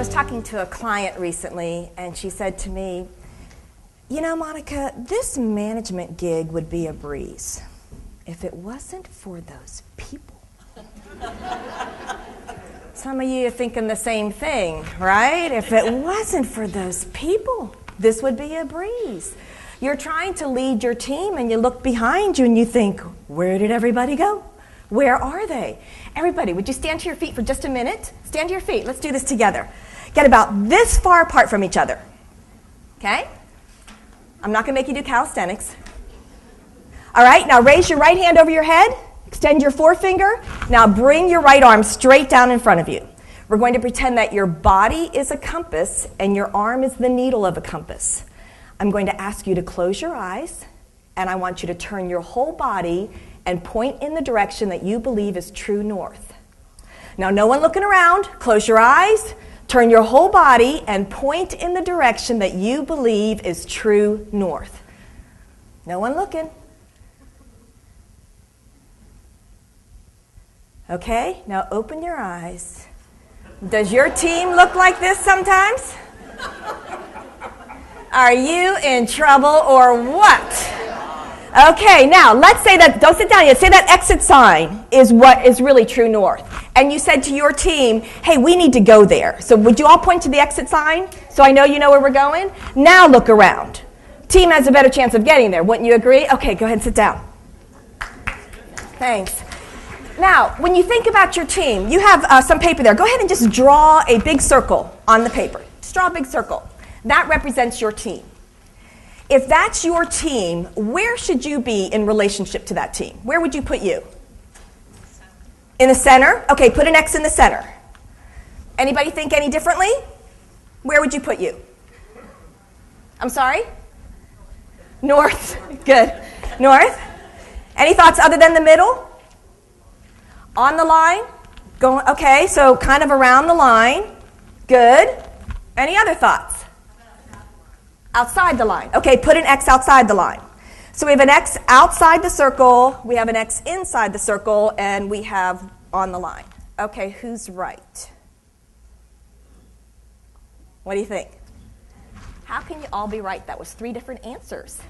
was talking to a client recently, and she said to me, you know, Monica, this management gig would be a breeze if it wasn't for those people. Some of you are thinking the same thing, right? If it wasn't for those people, this would be a breeze. You're trying to lead your team, and you look behind you, and you think, where did everybody go? Where are they? Everybody, would you stand to your feet for just a minute? Stand to your feet. Let's do this together. Get about this far apart from each other. Okay? I'm not going to make you do calisthenics. All right, now raise your right hand over your head. Extend your forefinger. Now bring your right arm straight down in front of you. We're going to pretend that your body is a compass and your arm is the needle of a compass. I'm going to ask you to close your eyes, and I want you to turn your whole body and point in the direction that you believe is true north. Now, no one looking around. Close your eyes, turn your whole body, and point in the direction that you believe is true north. No one looking. Okay, now open your eyes. Does your team look like this sometimes? Are you in trouble or what? Okay, now let's say that, don't sit down yet, say that exit sign is what is really true north. And you said to your team, hey, we need to go there. So would you all point to the exit sign so I know you know where we're going? Now look around. Team has a better chance of getting there, wouldn't you agree? Okay, go ahead and sit down. Thanks. Now, when you think about your team, you have some paper there. Go ahead and just draw a big circle on the paper. Just draw a big circle. That represents your team. If that's your team, where should you be in relationship to that team? Where would you put you? In the center? Okay, put an X in the center. Anybody think any differently? Where would you put you? I'm sorry? North. Good. North. Any thoughts other than the middle? On the line? Going. Okay, so kind of around the line. Good. Any other thoughts? Outside the line. Okay, put an X outside the line. So we have an X outside the circle, we have an X inside the circle, and we have on the line. Okay, who's right? What do you think? How can you all be right? That was 3 different answers.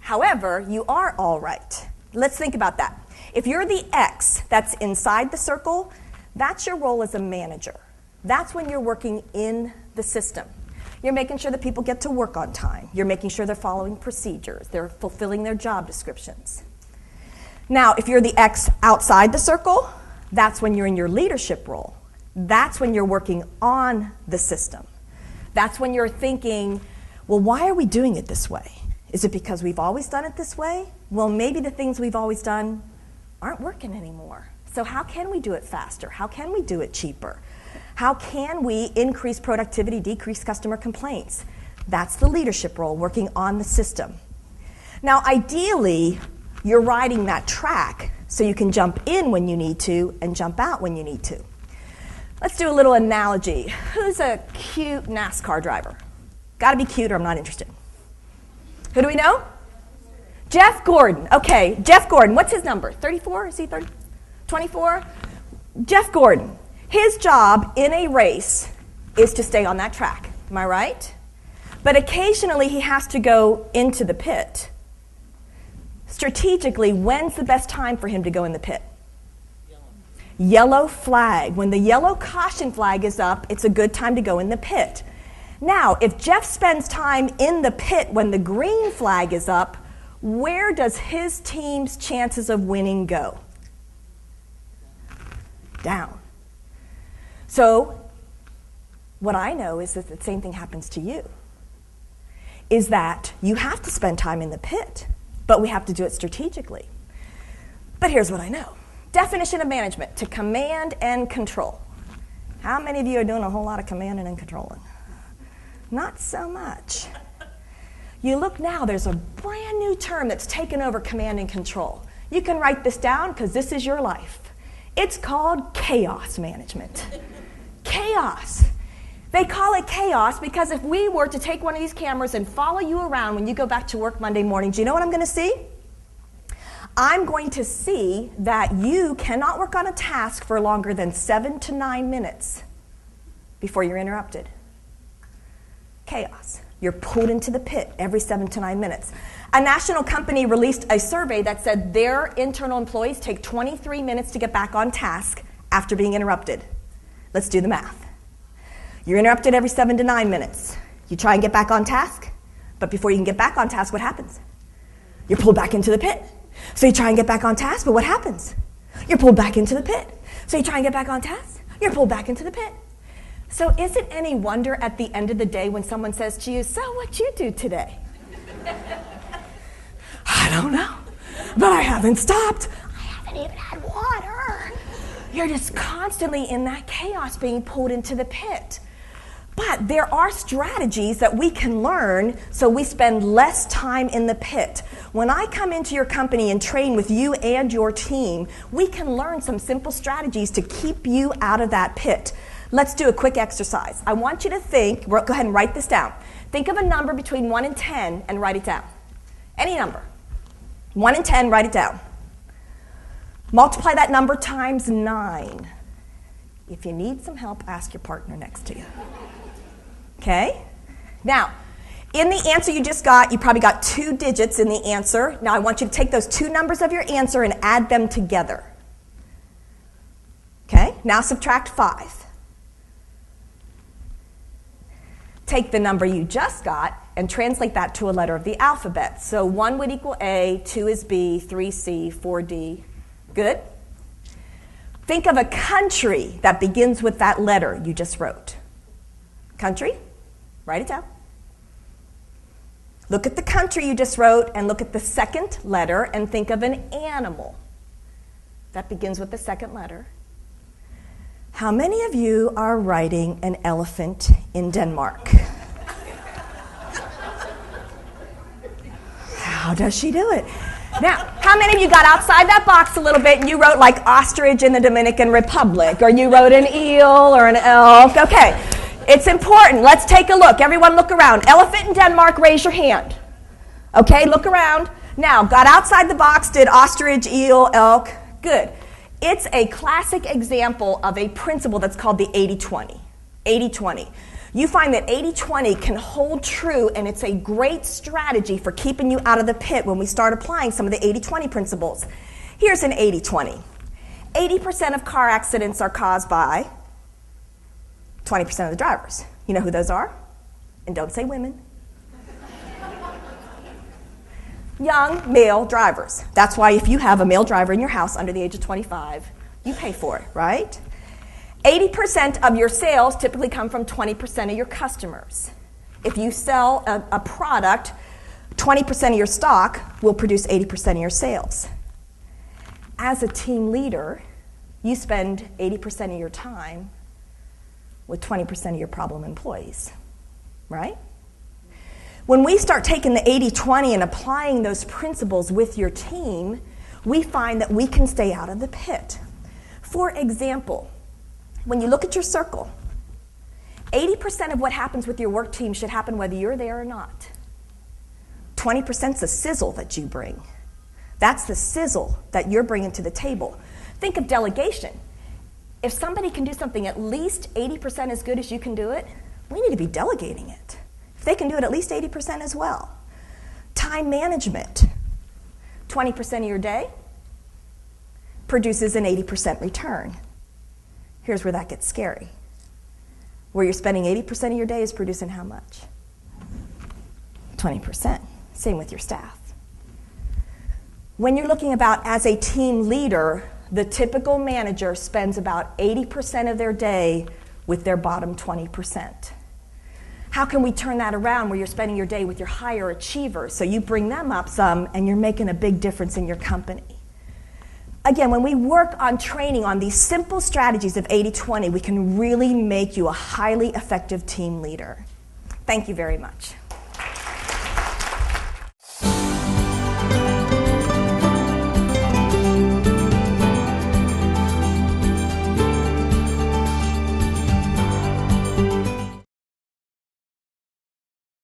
However, you are all right. Let's think about that. If you're the X that's inside the circle, that's your role as a manager. That's when you're working in the system. You're making sure that people get to work on time. You're making sure they're following procedures. They're fulfilling their job descriptions. Now, if you're the X outside the circle, that's when you're in your leadership role. That's when you're working on the system. That's when you're thinking, well, why are we doing it this way? Is it because we've always done it this way? Well, maybe the things we've always done aren't working anymore. So how can we do it faster? How can we do it cheaper? How can we increase productivity, decrease customer complaints? That's the leadership role, working on the system. Now, ideally, you're riding that track so you can jump in when you need to and jump out when you need to. Let's do a little analogy. Who's a cute NASCAR driver? Got to be cute or I'm not interested. Who do we know? Jeff Gordon. Okay, Jeff Gordon. What's his number? 34? Is he 30? 24? Jeff Gordon. His job in a race is to stay on that track. Am I right? But occasionally he has to go into the pit. Strategically, when's the best time for him to go in the pit? Yellow flag. When the yellow caution flag is up, it's a good time to go in the pit. Now, if Jeff spends time in the pit when the green flag is up, where does his team's chances of winning go? Down. So what I know is that the same thing happens to you, is that you have to spend time in the pit, but we have to do it strategically. But here's what I know. Definition of management, to command and control. How many of you are doing a whole lot of commanding and controlling? Not so much. You look now, there's a brand new term that's taken over command and control. You can write this down because this is your life. It's called chaos management. Chaos. They call it chaos because if we were to take one of these cameras and follow you around when you go back to work Monday morning, do you know what I'm going to see? I'm going to see that you cannot work on a task for longer than 7 to 9 minutes before you're interrupted? Chaos. You're pulled into the pit every 7 to 9 minutes. A national company released a survey that said their internal employees take 23 minutes to get back on task after being interrupted. Let's do the math. You're interrupted every 7 to 9 minutes. You try and get back on task, but before you can get back on task, what happens? You're pulled back into the pit. So you try and get back on task, but what happens? You're pulled back into the pit. So you try and get back on task, you're pulled back into the pit. So is it any wonder at the end of the day when someone says to you, so what'd you do today? I don't know, but I haven't stopped. I haven't even had water. You're just constantly in that chaos being pulled into the pit. But there are strategies that we can learn so we spend less time in the pit. When I come into your company and train with you and your team, we can learn some simple strategies to keep you out of that pit. Let's do a quick exercise. I want you to think, go ahead and write this down. Think of a number between 1 and 10 and write it down. Any number. 1 and 10, write it down. Multiply that number times 9. If you need some help, ask your partner next to you. Okay? Now, in the answer you just got, you probably got 2 digits in the answer. Now I want you to take those 2 numbers of your answer and add them together. Okay? Now subtract 5. Take the number you just got and translate that to a letter of the alphabet. So 1 would equal A, 2 is B, 3 C, 4 D. Good? Think of a country that begins with that letter you just wrote. Country? Write it down. Look at the country you just wrote and look at the second letter and think of an animal that begins with the second letter. How many of you are writing an elephant in Denmark? How does she do it? Now, how many of you got outside that box a little bit and you wrote like ostrich in the Dominican Republic, or you wrote an eel or an elk? Okay, it's important. Let's take a look. Everyone look around. Elephant in Denmark, raise your hand. Okay, look around. Now, got outside the box, did ostrich, eel, elk? Good. It's a classic example of a principle that's called the 80-20. 80-20. You find that 80-20 can hold true, and it's a great strategy for keeping you out of the pit when we start applying some of the 80-20 principles. Here's an 80-20. 80% of car accidents are caused by 20% of the drivers. You know who those are? And don't say women. Young male drivers. That's why if you have a male driver in your house under the age of 25, you pay for it, right? 80% of your sales typically come from 20% of your customers. If you sell a product, 20% of your stock will produce 80% of your sales. As a team leader, you spend 80% of your time with 20% of your problem employees, right? When we start taking the 80-20 and applying those principles with your team, we find that we can stay out of the pit. For example, when you look at your circle, 80% of what happens with your work team should happen whether you're there or not. 20% is the sizzle that you bring. That's the sizzle that you're bringing to the table. Think of delegation. If somebody can do something at least 80% as good as you can do it, we need to be delegating it. If they can do it at least 80% as well. Time management. 20% of your day produces an 80% return. Here's where that gets scary. Where you're spending 80% of your day is producing how much? 20%. Same with your staff. When you're looking about as a team leader, the typical manager spends about 80% of their day with their bottom 20%. How can we turn that around where you're spending your day with your higher achievers? So you bring them up some and you're making a big difference in your company. Again, when we work on training on these simple strategies of 80-20, we can really make you a highly effective team leader. Thank you very much.